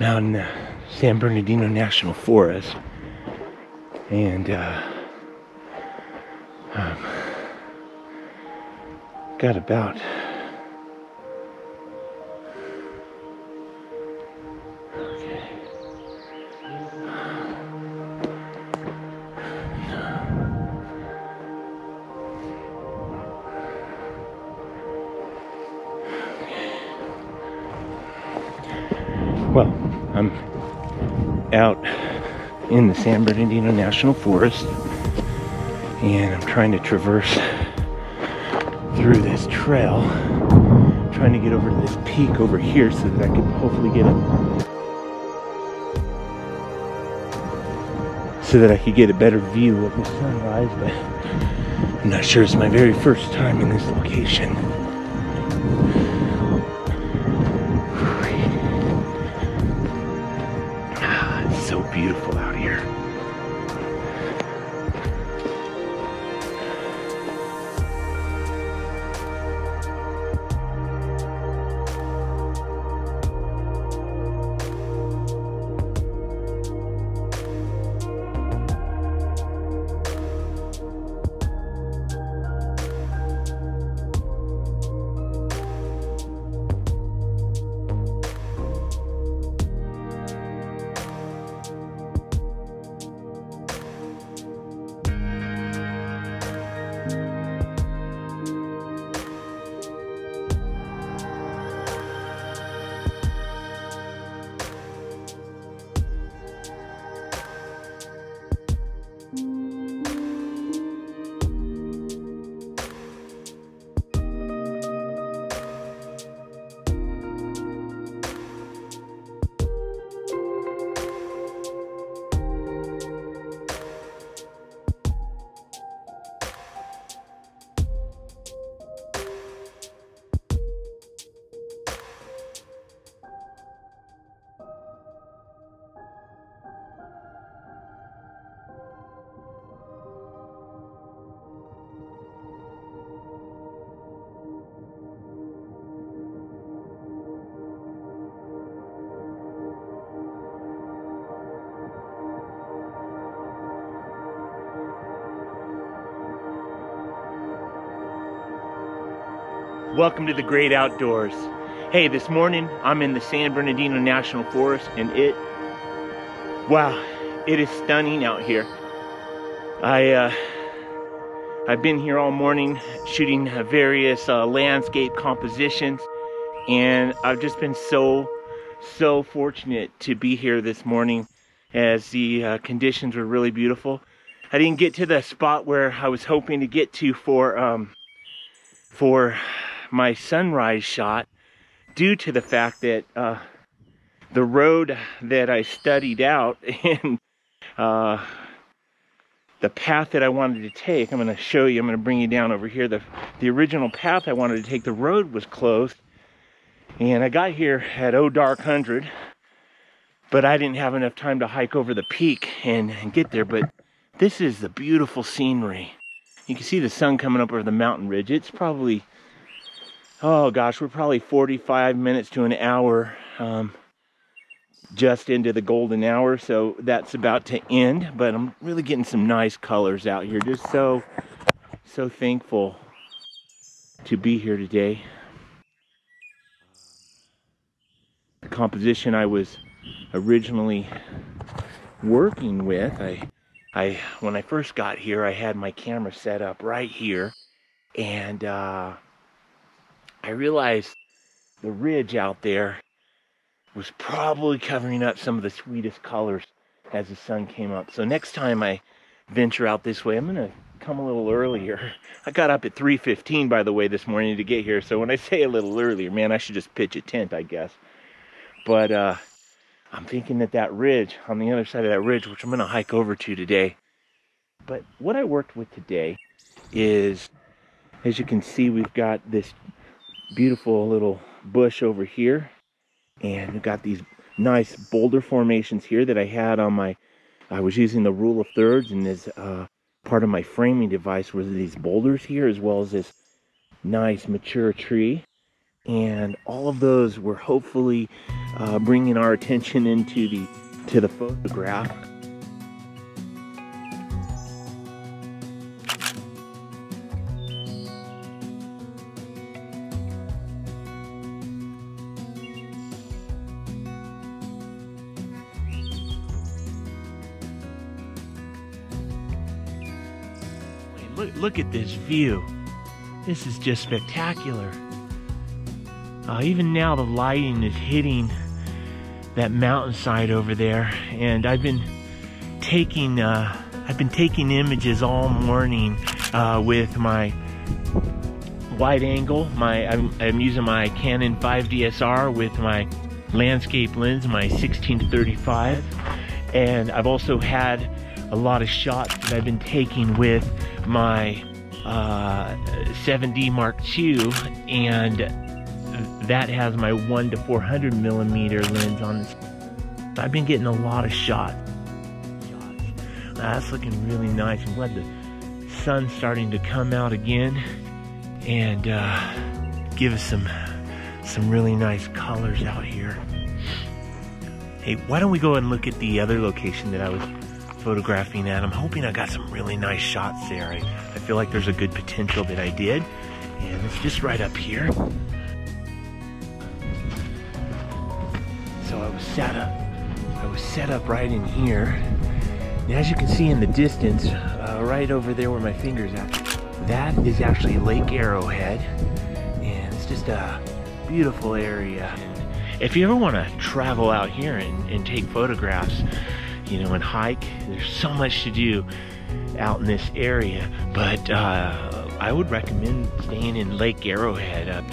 out in the San Bernardino National Forest, and got about well, I'm out in the San Bernardino National Forest, and I'm trying to traverse through this trail, trying to get over to this peak over here so that I can hopefully get a better view of the sunrise, but I'm not sure. It's my very first time in this location. It's so beautiful out here. Welcome to the great outdoors. Hey, this morning I'm in the San Bernardino National Forest, and wow, it is stunning out here. I've been here all morning shooting various landscape compositions, and I've just been so fortunate to be here this morning, as the conditions were really beautiful. I didn't get to the spot where I was hoping to get to for my sunrise shot, due to the fact that the road that I studied out and the path that I wanted to take, I'm going to show you, I'm going to bring you down over here. The original path I wanted to take, the road was closed, and I got here at dark 100, but I didn't have enough time to hike over the peak and get there. But this is the beautiful scenery. You can see the sun coming up over the mountain ridge. It's probably, oh gosh, we're probably 45 minutes to an hour just into the golden hour, so that's about to end. But I'm really getting some nice colors out here. Just so thankful to be here today. The composition I was originally working with, when I first got here, I had my camera set up right here, and I realized the ridge out there was probably covering up some of the sweetest colors as the sun came up. So next time I venture out this way, I'm gonna come a little earlier. I got up at 3:15, by the way, this morning to get here. So when I say a little earlier, man, I should just pitch a tent, I guess. But I'm thinking that ridge, on the other side of that ridge, which I'm gonna hike over to today. But what I worked with today is, as you can see, we've got this beautiful little bush over here, and we've got these nice boulder formations here that I had on I was using the rule of thirds, and as part of my framing device was these boulders here, as well as this nice mature tree. And all of those were hopefully bringing our attention into the photograph. Look at this view. This is just spectacular. Even now the lighting is hitting that mountainside over there, and I've been taking images all morning with my wide angle. I'm using my Canon 5DSR with my landscape lens, my 16-35, and I've also had a lot of shots that I've been taking with my 7D Mark II, and that has my 1-400 millimeter lens on this. I've been getting a lot of shots. That's looking really nice. I'm glad the sun's starting to come out again and give us some really nice colors out here. Hey, why don't we go and look at the other location that I was photographing at? I'm hoping I got some really nice shots there. I feel like there's a good potential that I did, and it's just right up here. So I was set up right in here. And as you can see in the distance, right over there where my finger's at, that is actually Lake Arrowhead, and it's just a beautiful area. And if you ever want to travel out here and take photographs, you know, and hike, there's so much to do out in this area, but I would recommend staying in Lake Arrowhead.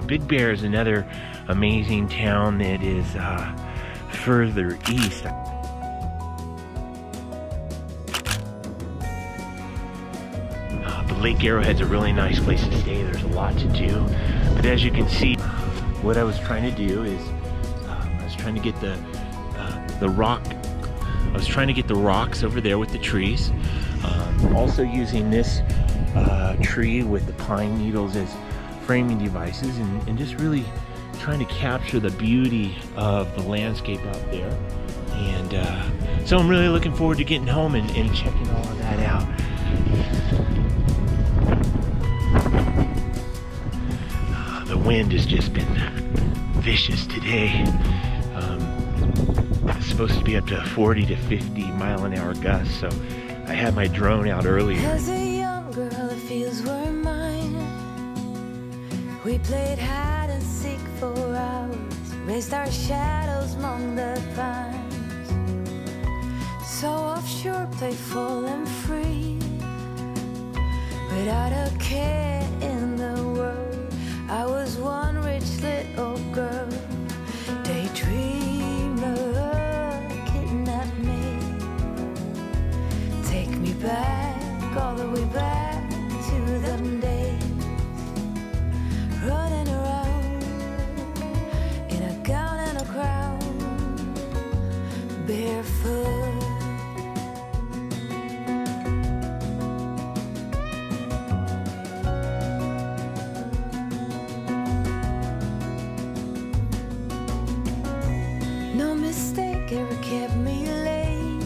Big Bear is another amazing town that is further east. But Lake Arrowhead's a really nice place to stay. There's a lot to do. But as you can see, what I was trying to do is I was trying to get the rock. I was trying to get the rocks over there with the trees. Also using this tree with the pine needles as framing devices, and just really trying to capture the beauty of the landscape out there. And so I'm really looking forward to getting home and checking all of that out. The wind has just been vicious today. It's supposed to be up to 40 to 50 mile-an-hour gusts, so I had my drone out earlier. As a young girl, the fields were mine. We played hide and seek for hours, raised our shadows among the pines. So offshore, playful and free, without a care in the world. I was one rich little girl, daydreamer, kidnap me, take me back, all the way back to them days. Running around in a gown and a crown, barefoot. No mistake ever kept me late.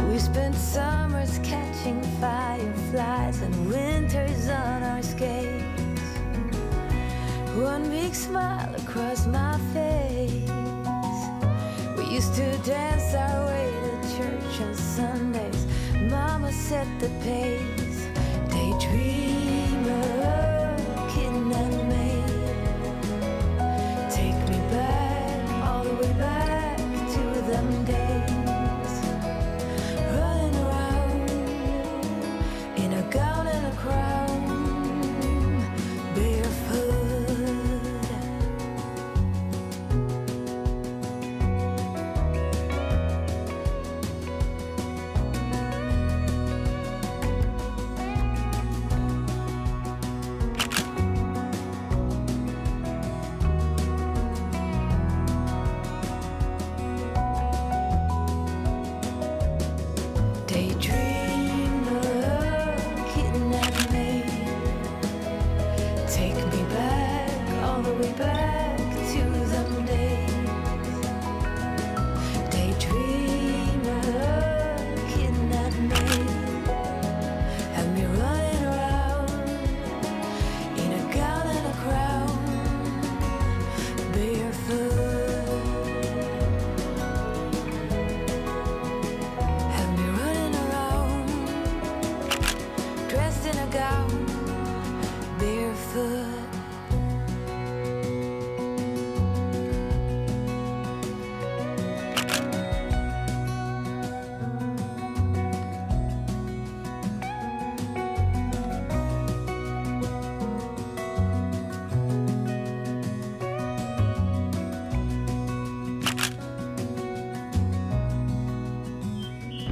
We spent summers catching fireflies and winters on our skates. One big smile across my face. We used to dance our way to church on Sundays. Mama set the pace. Daydreamer, kidnap me, take me back, all the way back to them days. Running around in a gown and a crown, barefoot.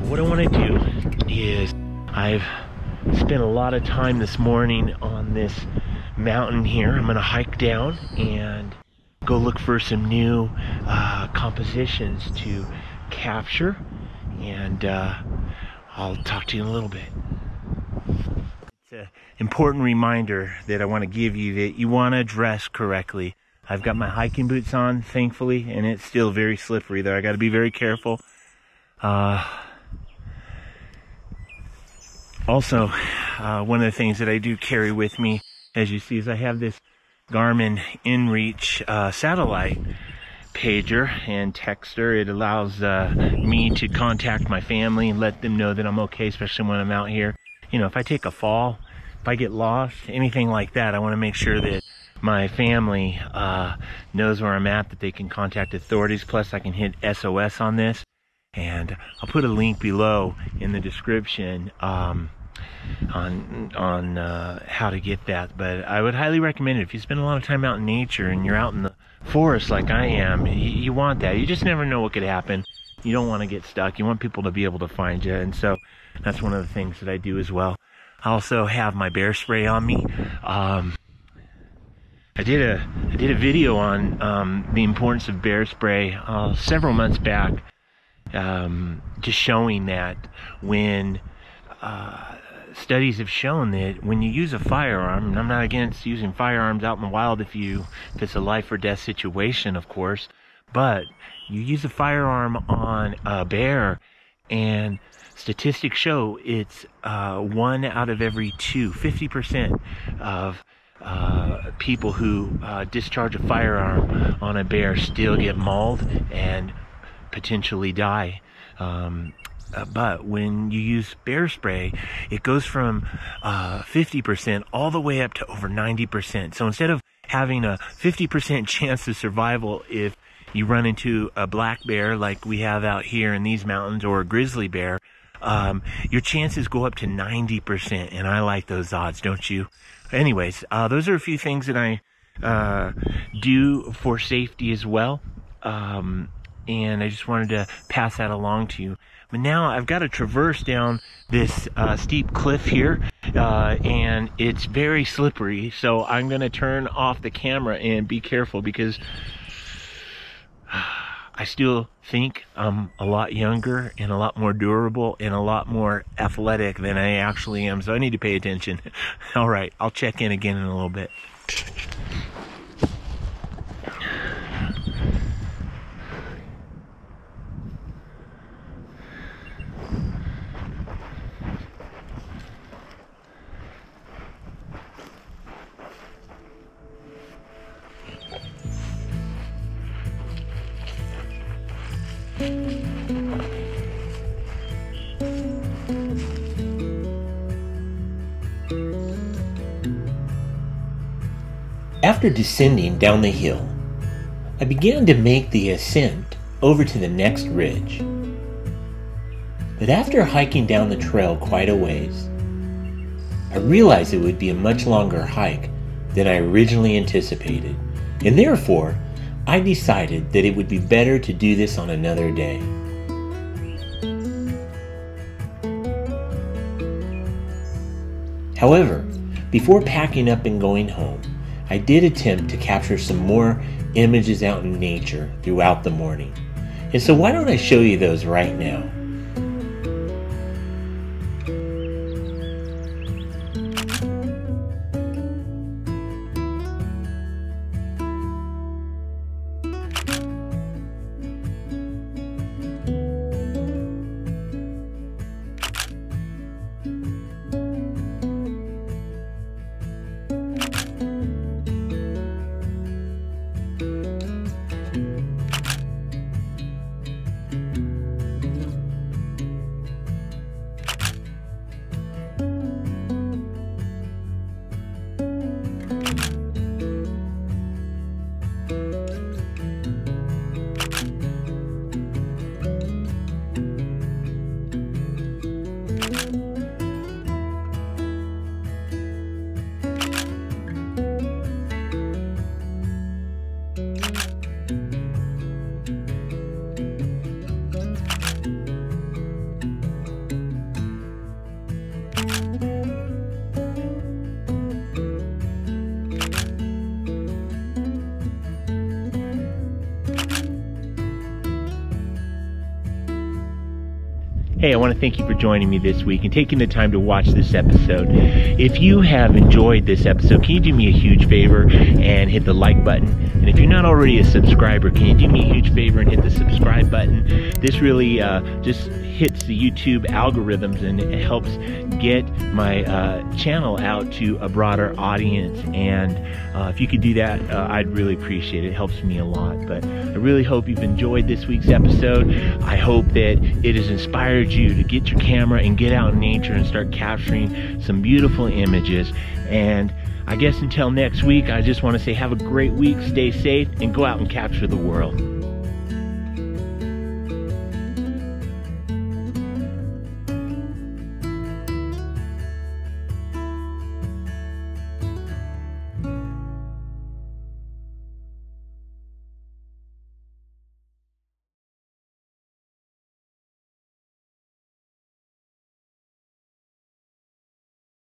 What I want to do is, I've spent a lot of time this morning on this mountain here. I'm going to hike down and go look for some new compositions to capture, and I'll talk to you in a little bit. It's an important reminder that I want to give you, that you want to dress correctly. I've got my hiking boots on, thankfully, and it's still very slippery there. I got to be very careful. Also, one of the things that I do carry with me, as you see, is I have this Garmin InReach satellite pager and texter. It allows me to contact my family and let them know that I'm okay, especially when I'm out here. You know, if I take a fall, if I get lost, anything like that, I want to make sure that my family knows where I'm at, that they can contact authorities. Plus, I can hit SOS on this, and I'll put a link below in the description on how to get that. But I would highly recommend it. If you spend a lot of time out in nature and you're out in the forest like I am, you want that. You just never know what could happen. You don't want to get stuck. You want people to be able to find you, and so that's one of the things that I do as well. I also have my bear spray on me. I did a video on the importance of bear spray several months back, just showing that when studies have shown that when you use a firearm, and I'm not against using firearms out in the wild if it's a life or death situation, of course, but you use a firearm on a bear, and statistics show it's 1 out of every 2, 50% of people who discharge a firearm on a bear still get mauled and potentially die. But when you use bear spray, it goes from 50% all the way up to over 90%. So instead of having a 50% chance of survival if you run into a black bear like we have out here in these mountains, or a grizzly bear, your chances go up to 90%, and I like those odds, don't you? Anyways, those are a few things that I do for safety as well, and I just wanted to pass that along to you. But now I've got to traverse down this steep cliff here, and it's very slippery, so I'm going to turn off the camera and be careful, because I still think I'm a lot younger and a lot more durable and a lot more athletic than I actually am, so I need to pay attention. All right, I'll check in again in a little bit. After descending down the hill, I began to make the ascent over to the next ridge. But after hiking down the trail quite a ways, I realized it would be a much longer hike than I originally anticipated, and therefore I decided that it would be better to do this on another day. However, before packing up and going home, I did attempt to capture some more images out in nature throughout the morning. And so why don't I show you those right now? Hey, I want to thank you for joining me this week and taking the time to watch this episode. If you have enjoyed this episode, can you do me a huge favor and hit the like button? And if you're not already a subscriber, can you do me a huge favor and hit the subscribe button? This really just hits the YouTube algorithms and it helps get my channel out to a broader audience. And if you could do that, I'd really appreciate it. It helps me a lot. But I really hope you've enjoyed this week's episode. I hope that it has inspired you to get your camera and get out in nature and start capturing some beautiful images. And I guess until next week, I just want to say have a great week, stay safe, and go out and capture the world.